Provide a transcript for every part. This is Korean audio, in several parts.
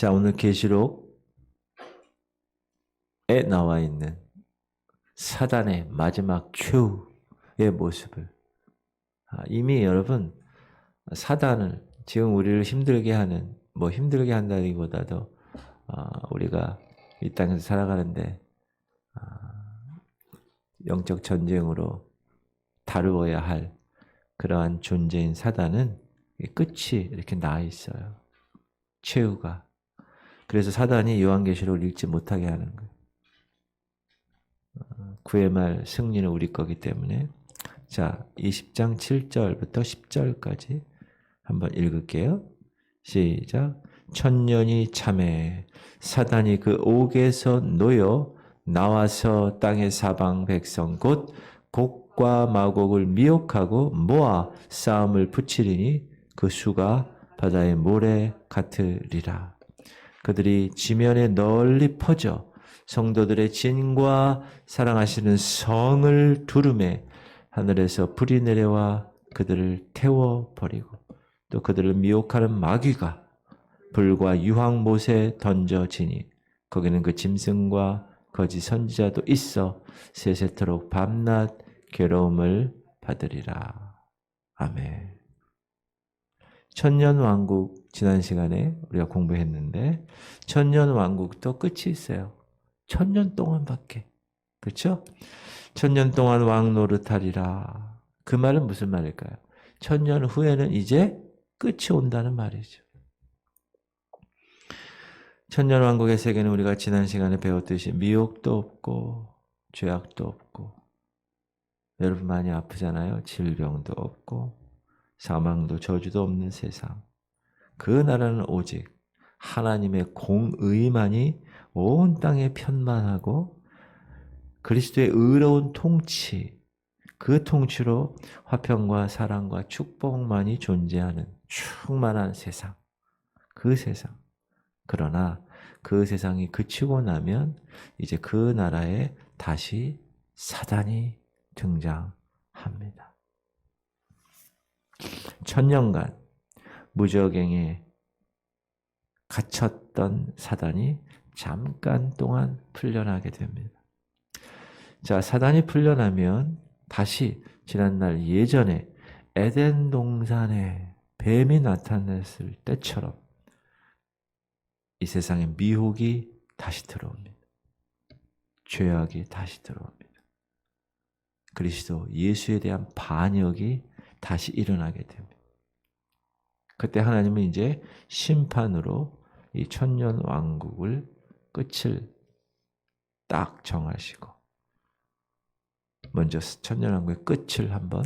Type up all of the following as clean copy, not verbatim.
자, 오늘 계시록에 나와 있는 사단의 마지막 최후의 모습을 이미 여러분 사단을 지금 우리를 힘들게 하는 힘들게 한다기보다도 우리가 이 땅에서 살아가는데 영적 전쟁으로 다루어야 할 그러한 존재인 사단은 끝이 이렇게 나 있어요. 최후가. 그래서 사단이 요한계시록을 읽지 못하게 하는 거예요. 구의 말 승리는 우리 거기 때문에. 자, 20장 7절부터 10절까지 한번 읽을게요. 시작. 천년이 참해 사단이 그 옥에서 놓여 나와서 땅의 사방 백성 곧 곡과 마곡을 미혹하고 모아 싸움을 붙이리니 그 수가 바다의 모래 같으리라. 그들이 지면에 널리 퍼져 성도들의 진과 사랑하시는 성을 두루매 하늘에서 불이 내려와 그들을 태워버리고 또 그들을 미혹하는 마귀가 불과 유황못에 던져지니 거기는 그 짐승과 거짓 선지자도 있어 세세토록 밤낮 괴로움을 받으리라. 아멘. 천년왕국 지난 시간에 우리가 공부했는데 천년왕국도 끝이 있어요. 천년 동안밖에. 그렇죠? 천년 동안 왕 노릇하리라. 그 말은 무슨 말일까요? 천년 후에는 이제 끝이 온다는 말이죠. 천년왕국의 세계는 우리가 지난 시간에 배웠듯이 미혹도 없고 죄악도 없고 여러분 많이 아프잖아요. 질병도 없고 사망도 저주도 없는 세상. 그 나라는 오직 하나님의 공의만이 온 땅에 편만하고 그리스도의 의로운 통치, 그 통치로 화평과 사랑과 축복만이 존재하는 충만한 세상. 그 세상. 그러나 그 세상이 그치고 나면 이제 그 나라에 다시 사단이 등장합니다. 천년간 무저갱에 갇혔던 사단이 잠깐 동안 풀려나게 됩니다. 자, 사단이 풀려나면 다시 지난날 예전에 에덴 동산에 뱀이 나타났을 때처럼 이 세상에 미혹이 다시 들어옵니다. 죄악이 다시 들어옵니다. 그리스도 예수에 대한 반역이 다시 일어나게 됩니다. 그때 하나님은 이제 심판으로 이 천년 왕국을 끝을 딱 정하시고 먼저 천년 왕국의 끝을 한번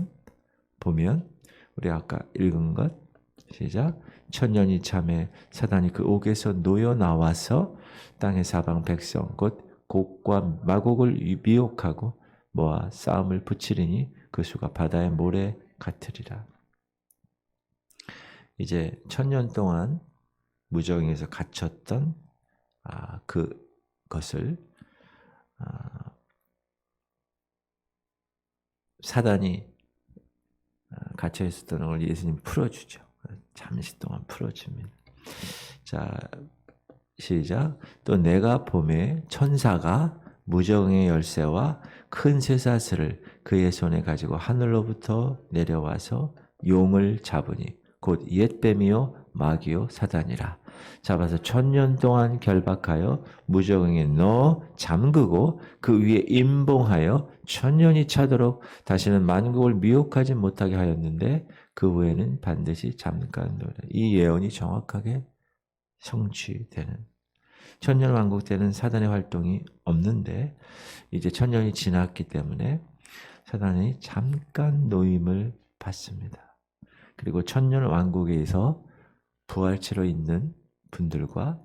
보면 우리 아까 읽은 것 시작. 천년이 참해 사단이 그 옥에서 놓여 나와서 땅의 사방 백성 곧 곡과 마곡을 미혹하고 모아 싸움을 붙이리니 그 수가 바다의 모래 같으리라. 이제 천년 동안 무저갱에서 갇혔던 그것을 사단이 갇혀 있었던 걸 예수님 풀어주죠. 잠시 동안 풀어줍니다. 자, 시작. 또 내가 봄에 천사가 무저갱의 열쇠와 큰 쇠사슬을 그의 손에 가지고 하늘로부터 내려와서 용을 잡으니 곧 옛뱀이요 마귀요 사단이라. 잡아서 천년 동안 결박하여 무저갱에 넣어 잠그고 그 위에 임봉하여 천년이 차도록 다시는 만국을 미혹하지 못하게 하였는데 그 후에는 반드시 잠깐 노래. 이 예언이 정확하게 성취되는. 천년 왕국 때는 사단의 활동이 없는데 이제 천년이 지났기 때문에 사단이 잠깐 노임을 받습니다. 그리고 천년 왕국에서 부활체로 있는 분들과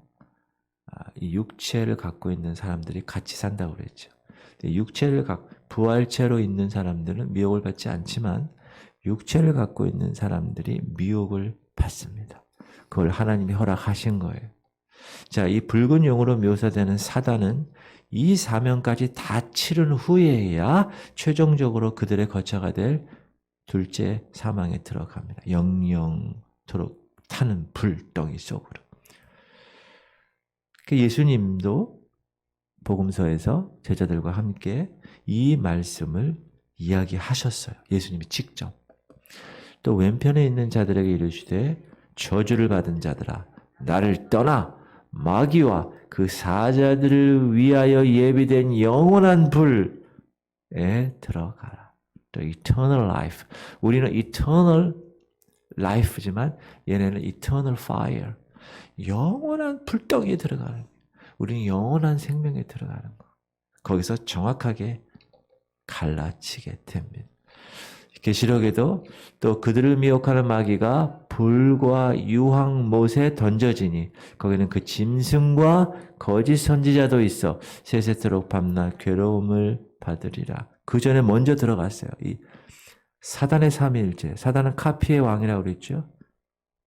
이 육체를 갖고 있는 사람들이 같이 산다고 그랬죠. 육체를 부활체로 있는 사람들은 미혹을 받지 않지만 육체를 갖고 있는 사람들이 미혹을 받습니다. 그걸 하나님이 허락하신 거예요. 자, 이 붉은 용으로 묘사되는 사단은 이 사명까지 다 치른 후에야 최종적으로 그들의 거처가 될 둘째 사망에 들어갑니다. 영영토록 타는 불덩이 속으로. 예수님도 복음서에서 제자들과 함께 이 말씀을 이야기하셨어요. 예수님이 직접. 또 왼편에 있는 자들에게 이르시되 저주를 받은 자들아 나를 떠나 마귀와 그 사자들을 위하여 예비된 영원한 불에 들어가라. 또 eternal life. 우리는 eternal life지만 얘네는 eternal fire. 영원한 불덩이에 들어가는 거예요. 우리는 영원한 생명에 들어가는 거. 거기서 정확하게 갈라치게 됩니다. 계시록에도 또 그들을 미혹하는 마귀가 불과 유황못에 던져지니 거기는 그 짐승과 거짓 선지자도 있어 세세토록 밤낮 괴로움을 받으리라. 그 전에 먼저 들어갔어요. 이 사단의 삼위일체. 사단은 카피의 왕이라고 그랬죠.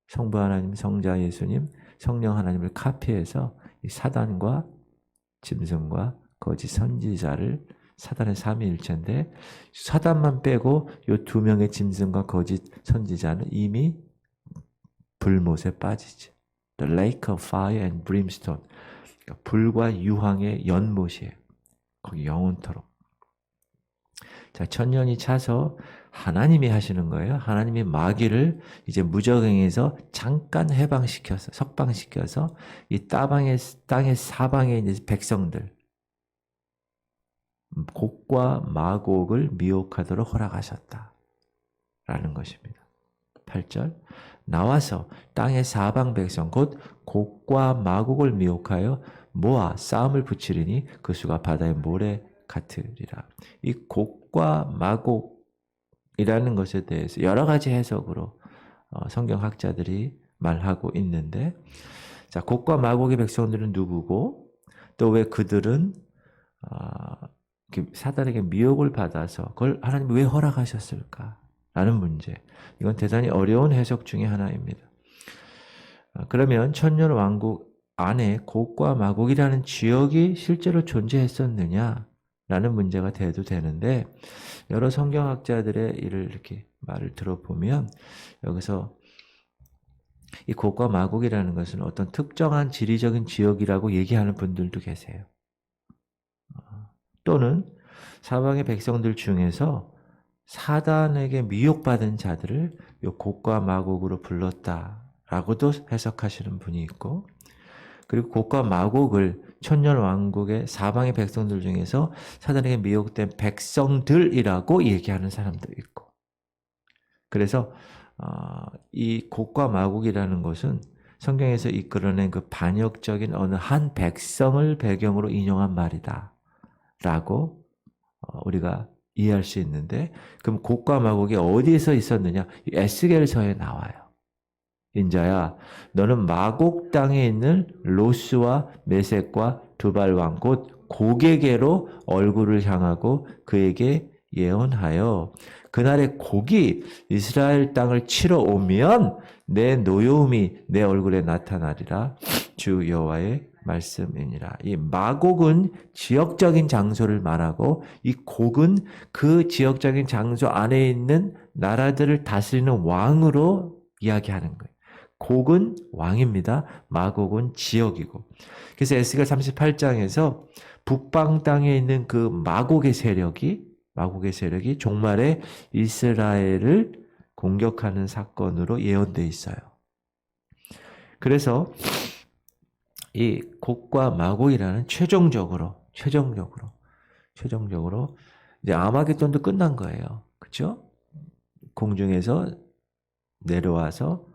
성부 하나님, 성자 예수님, 성령 하나님을 카피해서 이 사단과 짐승과 거짓 선지자를 사단의 삼위일체인데 사단만 빼고 이 두 명의 짐승과 거짓 선지자는 이미 불못에 빠지지. The lake of fire and brimstone. 그러니까 불과 유황의 연못이에요. 거기 영원토록. 자, 천년이 차서 하나님이 하시는 거예요. 하나님이 마귀를 이제 무적행에서 잠깐 해방시켜서 석방시켜서 이 땅의 사방에 있는 백성들 곡과 마곡을 미혹하도록 허락하셨다라는 것입니다. 8절 나와서 땅의 사방 백성 곧 곡과 마곡을 미혹하여 모아 싸움을 붙이리니 그 수가 바다의 모래 같으리라. 이 곡과 마곡이라는 것에 대해서 여러 가지 해석으로 성경학자들이 말하고 있는데 자, 곡과 마곡의 백성들은 누구고 또 왜 그들은 사단에게 미혹을 받아서 그걸 하나님이 왜 허락하셨을까? 라는 문제. 이건 대단히 어려운 해석 중에 하나입니다. 그러면 천년 왕국 안에 곡과 마곡이라는 지역이 실제로 존재했었느냐? 라는 문제가 돼도 되는데 여러 성경학자들의 이렇게 말을 들어보면 여기서 이 곡과 마곡이라는 것은 어떤 특정한 지리적인 지역이라고 얘기하는 분들도 계세요. 또는 사방의 백성들 중에서 사단에게 미혹받은 자들을 이 곡과 마곡으로 불렀다라고도 해석하시는 분이 있고 그리고 곡과 마곡을 천년 왕국의 사방의 백성들 중에서 사단에게 미혹된 백성들이라고 얘기하는 사람도 있고 그래서 이 곡과 마곡이라는 것은 성경에서 이끌어낸 그 반역적인 어느 한 백성을 배경으로 인용한 말이다 라고 우리가 이해할 수 있는데 그럼 곡과 마곡이 어디에서 있었느냐? 에스겔서에 나와요. 인자야 너는 마곡 땅에 있는 로스와 메섹과 두발왕 곧 곡에게로 얼굴을 향하고 그에게 예언하여 그날에 곡이 이스라엘 땅을 치러 오면 내 노여움이 내 얼굴에 나타나리라 주 여호와의 말씀이니라. 이 마곡은 지역적인 장소를 말하고 이 곡은 그 지역적인 장소 안에 있는 나라들을 다스리는 왕으로 이야기하는 거예요. 곡은 왕입니다. 마곡은 지역이고. 그래서 에스겔 38장에서 북방 땅에 있는 그 마곡의 세력이 종말에 이스라엘을 공격하는 사건으로 예언되어 있어요. 그래서 이 곡과 마곡이라는 최종적으로 이제 아마겟돈도 끝난 거예요. 그렇죠? 공중에서 내려와서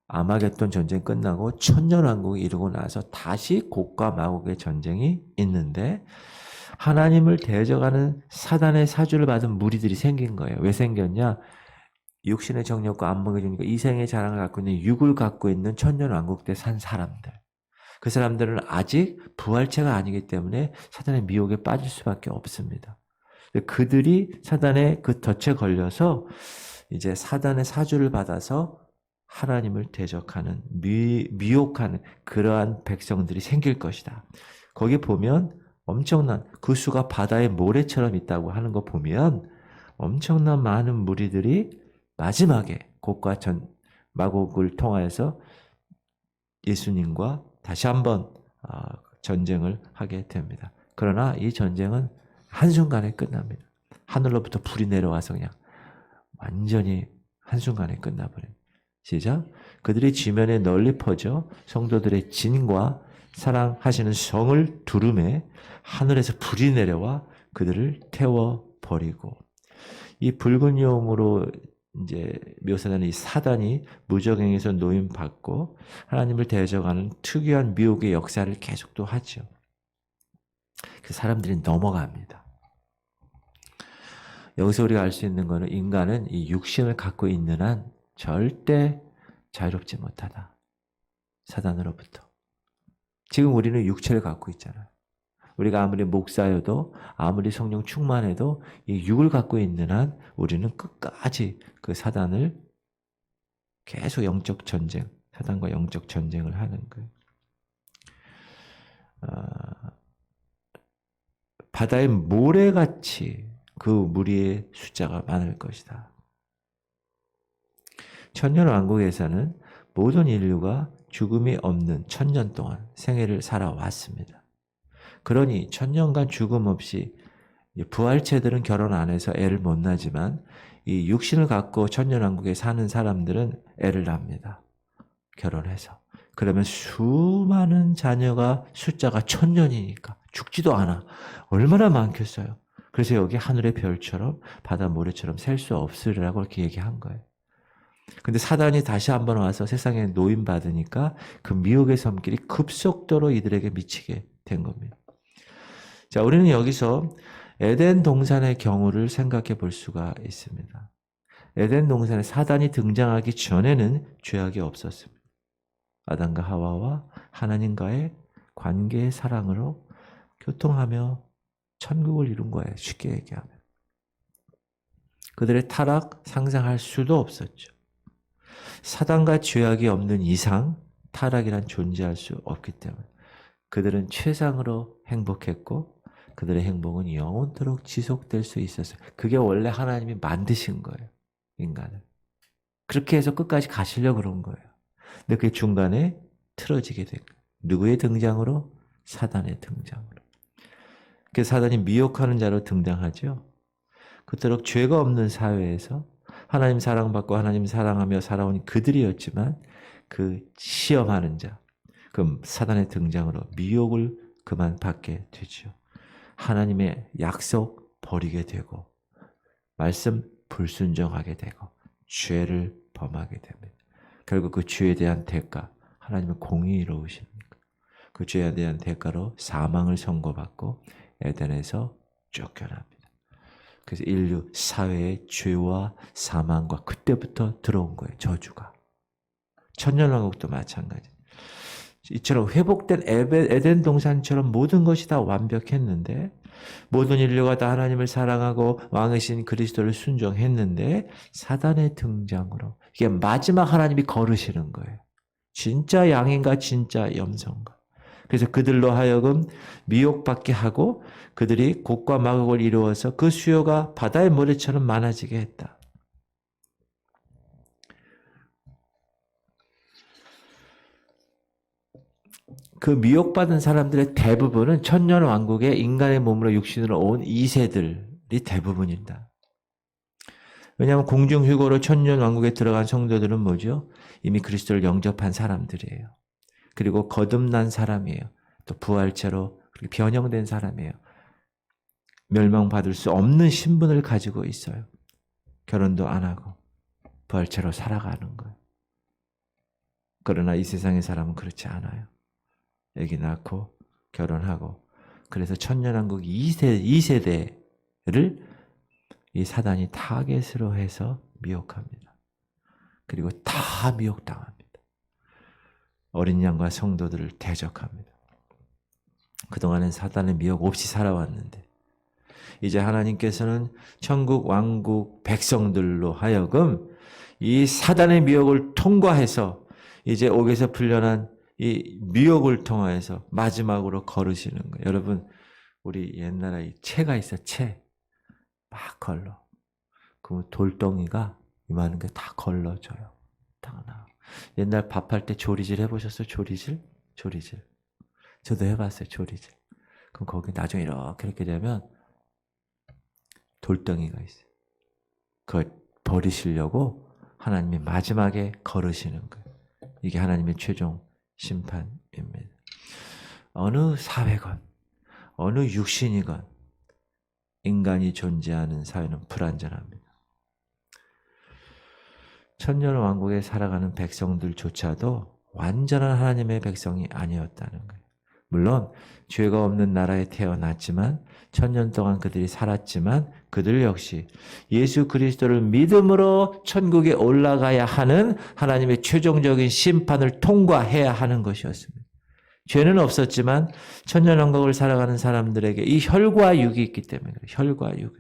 아마겟돈 전쟁 끝나고 천년왕국이 이루고 나서 다시 곡과 마곡의 전쟁이 있는데 하나님을 대적하는 사단의 사주를 받은 무리들이 생긴 거예요. 왜 생겼냐? 육신의 정욕과 안목의 정욕과 이생의 자랑을 갖고 있는 육을 갖고 있는 천년왕국 때 산 사람들. 그 사람들은 아직 부활체가 아니기 때문에 사단의 미혹에 빠질 수밖에 없습니다. 그들이 사단의 그 덫에 걸려서 이제 사단의 사주를 받아서 하나님을 대적하는 미혹하는 그러한 백성들이 생길 것이다. 거기 보면 엄청난 그 수가 바다의 모래처럼 있다고 하는 거 보면 엄청난 많은 무리들이 마지막에 곡과 마곡을 통하여서 예수님과 다시 한번 전쟁을 하게 됩니다. 그러나 이 전쟁은 한순간에 끝납니다. 하늘로부터 불이 내려와서 그냥 완전히 한순간에 끝나버립니다. 시작. 그들이 지면에 널리 퍼져 성도들의 진과 사랑하시는 성을 두름에 하늘에서 불이 내려와 그들을 태워버리고, 이 붉은 용으로 이제 묘사되는 이 사단이 무적행에서 노임받고 하나님을 대적하는 특유한 미혹의 역사를 계속 또 하죠. 그 사람들이 넘어갑니다. 여기서 우리가 알 수 있는 것은 인간은 이 육신을 갖고 있는 한 절대 자유롭지 못하다. 사단으로부터. 지금 우리는 육체를 갖고 있잖아요. 우리가 아무리 목사여도 아무리 성령 충만해도 이 육을 갖고 있는 한 우리는 끝까지 그 사단을 계속 영적 전쟁, 사단과 영적 전쟁을 하는 거예요. 바다의 모래같이 그 무리의 숫자가 많을 것이다. 천년왕국에서는 모든 인류가 죽음이 없는 1000년 동안 생애를 살아왔습니다. 그러니 1000년간 죽음 없이 부활체들은 결혼 안 해서 애를 못 낳지만 이 육신을 갖고 천년왕국에 사는 사람들은 애를 낳습니다. 결혼해서. 그러면 수많은 자녀가 숫자가 1000년이니까 죽지도 않아. 얼마나 많겠어요. 그래서 여기 하늘의 별처럼 바다 모래처럼 셀 수 없으리라고 이렇게 얘기한 거예요. 근데 사단이 다시 한번 와서 세상에 노임받으니까 그 미혹의 섬길이 급속도로 이들에게 미치게 된 겁니다. 자, 우리는 여기서 에덴 동산의 경우를 생각해 볼 수가 있습니다. 에덴 동산에 사단이 등장하기 전에는 죄악이 없었습니다. 아담과 하와와 하나님과의 관계의 사랑으로 교통하며 천국을 이룬 거예요. 쉽게 얘기하면. 그들의 타락 상상할 수도 없었죠. 사단과 죄악이 없는 이상 타락이란 존재할 수 없기 때문에 그들은 최상으로 행복했고 그들의 행복은 영원토록 지속될 수 있었어요. 그게 원래 하나님이 만드신 거예요. 인간을. 그렇게 해서 끝까지 가시려고 그런 거예요. 근데 그게 중간에 틀어지게 된 거예요. 누구의 등장으로? 사단의 등장으로. 그래서 사단이 미혹하는 자로 등장하죠. 그토록 죄가 없는 사회에서 하나님 사랑받고 하나님 사랑하며 살아온 그들이었지만 그 시험하는 자, 그 사단의 등장으로 미혹을 그만 받게 되죠. 하나님의 약속 버리게 되고 말씀 불순종하게 되고 죄를 범하게 됩니다. 결국 그 죄에 대한 대가, 하나님은 공의로우십니까? 그 죄에 대한 대가로 사망을 선고받고 에덴에서 쫓겨납니다. 그래서 인류 사회의 죄와 사망과 그때부터 들어온 거예요. 저주가. 천년왕국도 마찬가지. 이처럼 회복된 에덴 동산처럼 모든 것이 다 완벽했는데 모든 인류가 다 하나님을 사랑하고 왕이신 그리스도를 순종했는데 사단의 등장으로 이게 마지막 하나님이 거르시는 거예요. 진짜 양인가 진짜 염소인가. 그래서 그들로 하여금 미혹받게 하고 그들이 곡과 마곡을 이루어서 그 수요가 바다의 모래처럼 많아지게 했다. 그 미혹받은 사람들의 대부분은 천년왕국에 인간의 몸으로 육신으로 온 2세들이 대부분입니다. 왜냐하면 공중휴거로 천년왕국에 들어간 성도들은 뭐죠? 이미 그리스도를 영접한 사람들이에요. 그리고 거듭난 사람이에요. 또 부활체로 변형된 사람이에요. 멸망받을 수 없는 신분을 가지고 있어요. 결혼도 안 하고 부활체로 살아가는 거예요. 그러나 이 세상의 사람은 그렇지 않아요. 애기 낳고 결혼하고 그래서 천년왕국 2세대를 이 사단이 타겟으로 해서 미혹합니다. 그리고 다 미혹당합니다. 어린 양과 성도들을 대적합니다. 그동안은 사단의 미혹 없이 살아왔는데 이제 하나님께서는 천국 왕국 백성들로 하여금 이 사단의 미혹을 통과해서 이제 옥에서 풀려난 이 미혹을 통하여서 마지막으로 거르시는 거예요. 여러분 우리 옛날에 이 채가 있어. 채. 막 걸러. 그 돌덩이가 이만한 게 다 걸러져요. 다 나. 옛날 밥할 때 조리질 해보셨어요? 조리질? 조리질. 저도 해봤어요, 조리제. 그럼 거기 나중에 이렇게 되면 돌덩이가 있어요. 그걸 버리시려고 하나님이 마지막에 거르시는 거예요. 이게 하나님의 최종 심판입니다. 어느 사회건, 어느 육신이건 인간이 존재하는 사회는 불완전합니다. 천년왕국에 살아가는 백성들조차도 완전한 하나님의 백성이 아니었다는 거예요. 물론 죄가 없는 나라에 태어났지만 천년 동안 그들이 살았지만 그들 역시 예수 그리스도를 믿음으로 천국에 올라가야 하는 하나님의 최종적인 심판을 통과해야 하는 것이었습니다. 죄는 없었지만 천년왕국을 살아가는 사람들에게 이 혈과 육이 있기 때문에 그래요. 혈과 육.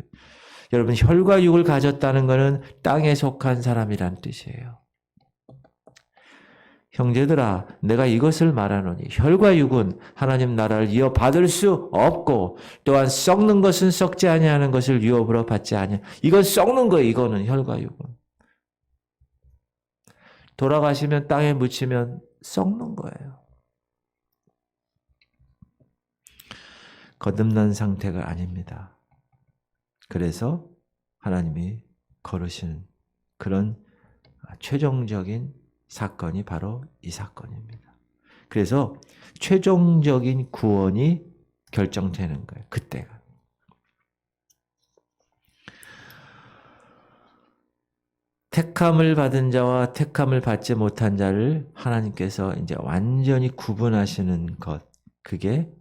여러분, 혈과 육을 가졌다는 것은 땅에 속한 사람이란 뜻이에요. 형제들아, 내가 이것을 말하노니 혈과 육은 하나님 나라를 이어받을 수 없고 또한 썩는 것은 썩지 아니하는 것을 유업으로 받지 아니하. 이건 썩는 거예요. 이거는 혈과 육은. 돌아가시면 땅에 묻히면 썩는 거예요. 거듭난 상태가 아닙니다. 그래서 하나님이 거르시는 그런 최종적인 사건이 바로 이 사건입니다. 그래서 최종적인 구원이 결정되는 거예요. 그때가. 택함을 받은 자와 택함을 받지 못한 자를 하나님께서 이제 완전히 구분하시는 것, 그게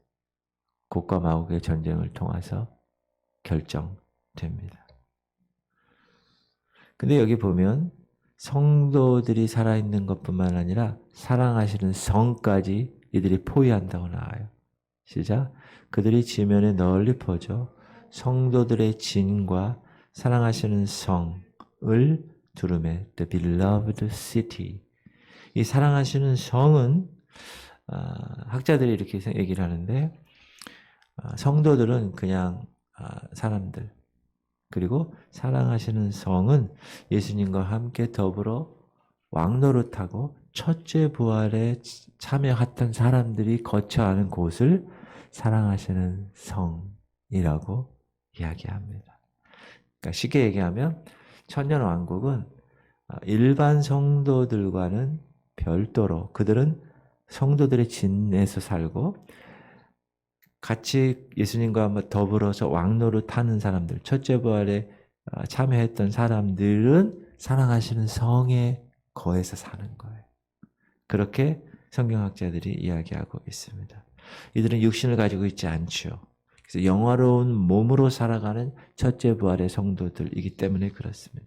곡과 마곡의 전쟁을 통해서 결정됩니다. 근데 여기 보면 성도들이 살아있는 것뿐만 아니라 사랑하시는 성까지 이들이 포위한다고 나와요. 시작. 그들이 지면에 널리 퍼져 성도들의 진과 사랑하시는 성을 두루매 The beloved city. 이 사랑하시는 성은 학자들이 이렇게 얘기를 하는데 성도들은 그냥 사람들, 그리고 사랑하시는 성은 예수님과 함께 더불어 왕노릇하고 첫째 부활에 참여했던 사람들이 거처하는 곳을 사랑하시는 성이라고 이야기합니다. 그러니까 쉽게 얘기하면 천년왕국은 일반 성도들과는 별도로 그들은 성도들의 진에서 살고 같이 예수님과 한번 더불어서 왕노릇 하는 사람들, 첫째 부활에 참여했던 사람들은 사랑하시는 성에 거해서 사는 거예요. 그렇게 성경학자들이 이야기하고 있습니다. 이들은 육신을 가지고 있지 않죠. 그래서 영화로운 몸으로 살아가는 첫째 부활의 성도들이기 때문에 그렇습니다.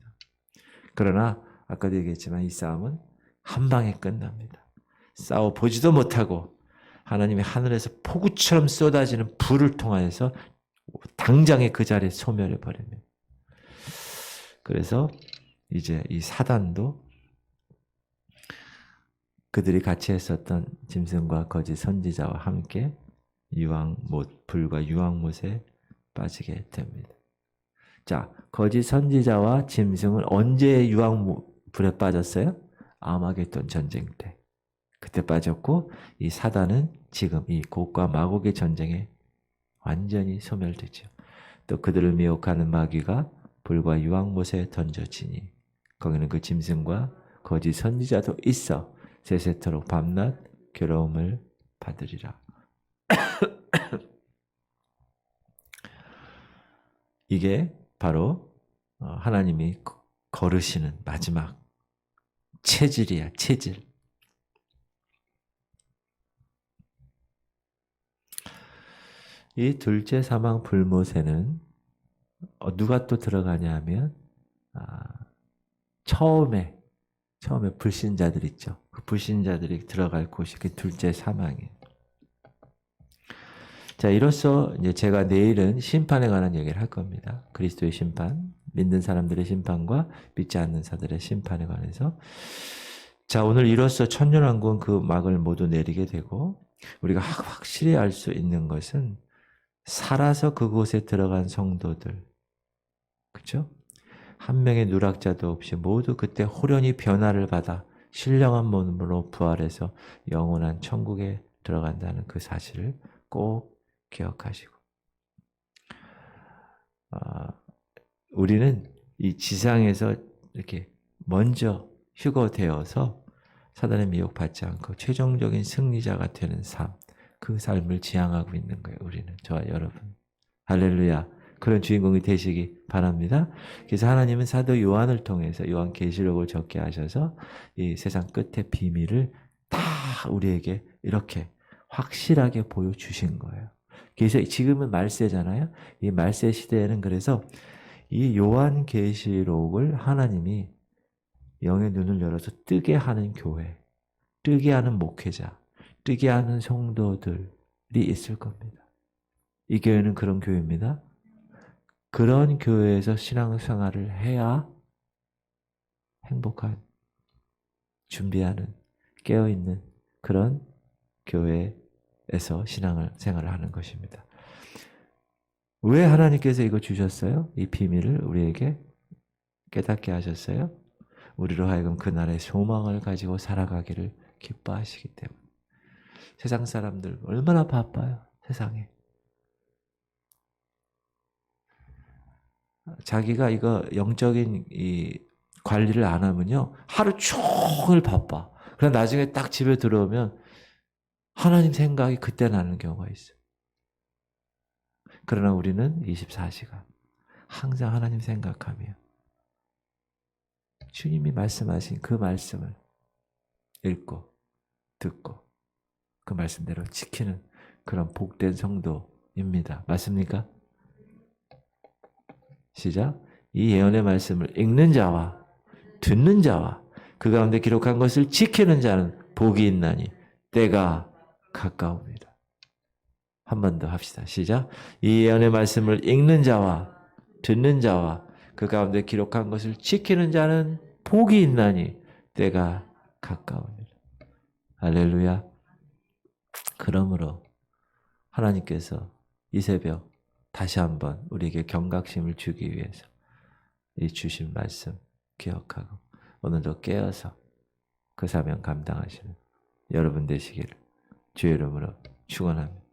그러나 아까도 얘기했지만 이 싸움은 한 방에 끝납니다. 싸워보지도 못하고 하나님의 하늘에서 폭우처럼 쏟아지는 불을 통하여서 당장에 그 자리에 소멸해 버립니다. 그래서 이제 이 사단도 그들이 같이 했었던 짐승과 거짓 선지자와 함께 불과 유황못에 빠지게 됩니다. 자, 거짓 선지자와 짐승은 언제 유황불에 빠졌어요? 아마겟돈 전쟁 때. 그때 빠졌고 이 사단은 지금 이 곡과 마곡의 전쟁에 완전히 소멸되죠. 또 그들을 미혹하는 마귀가 불과 유황못에 던져지니 거기는 그 짐승과 거짓 선지자도 있어 세세토록 밤낮 괴로움을 받으리라. 이게 바로 하나님이 거르시는 마지막 체질이야, 체질. 이 둘째 사망 불못에는 누가 또 들어가냐 하면 처음에 불신자들 있죠. 그 불신자들이 들어갈 곳이 그 둘째 사망이에요. 자, 이로써 이제 제가 내일은 심판에 관한 얘기를 할 겁니다. 그리스도의 심판, 믿는 사람들의 심판과 믿지 않는 자들의 심판에 관해서. 자, 오늘 이로써 천년왕국은 그 막을 모두 내리게 되고 우리가 확실히 알 수 있는 것은 살아서 그곳에 들어간 성도들, 그렇죠? 한 명의 누락자도 없이 모두 그때 호련히 변화를 받아 신령한 몸으로 부활해서 영원한 천국에 들어간다는 그 사실을 꼭 기억하시고, 우리는 이 지상에서 이렇게 먼저 휴거되어서 사단의 미혹받지 않고 최종적인 승리자가 되는 삶, 그 삶을 지향하고 있는 거예요. 우리는, 저와 여러분. 할렐루야. 그런 주인공이 되시기 바랍니다. 그래서 하나님은 사도 요한을 통해서 요한계시록을 적게 하셔서 이 세상 끝의 비밀을 다 우리에게 이렇게 확실하게 보여주신 거예요. 그래서 지금은 말세잖아요. 이 말세 시대에는 그래서 이 요한계시록을 하나님이 영의 눈을 열어서 뜨게 하는 교회, 뜨게 하는 목회자, 뜨게 하는 성도들이 있을 겁니다. 이 교회는 그런 교회입니다. 그런 교회에서 신앙생활을 해야 행복한, 준비하는, 깨어있는 그런 교회에서 신앙생활을 하는 것입니다. 왜 하나님께서 이거 주셨어요? 이 비밀을 우리에게 깨닫게 하셨어요? 우리로 하여금 그 나라의 소망을 가지고 살아가기를 기뻐하시기 때문에. 세상 사람들 얼마나 바빠요, 세상에. 자기가 이거 영적인 이 관리를 안 하면요, 하루 종일 바빠. 그럼 나중에 딱 집에 들어오면 하나님 생각이 그때 나는 경우가 있어요. 그러나 우리는 24시간 항상 하나님 생각하며 주님이 말씀하신 그 말씀을 읽고 듣고 그 말씀대로 지키는 그런 복된 성도입니다. 맞습니까? 시작. 이 예언의 말씀을 읽는 자와 듣는 자와 그 가운데 기록한 것을 지키는 자는 복이 있나니 때가 가까웁니다. 한 번 더 합시다. 시작. 이 예언의 말씀을 읽는 자와 듣는 자와 그 가운데 기록한 것을 지키는 자는 복이 있나니 때가 가까웁니다. 할렐루야. 그러므로 하나님께서 이 새벽 다시 한번 우리에게 경각심을 주기 위해서 이 주신 말씀 기억하고 오늘도 깨어서 그 사명 감당하시는 여러분 되시기를 주의 이름으로 축원합니다.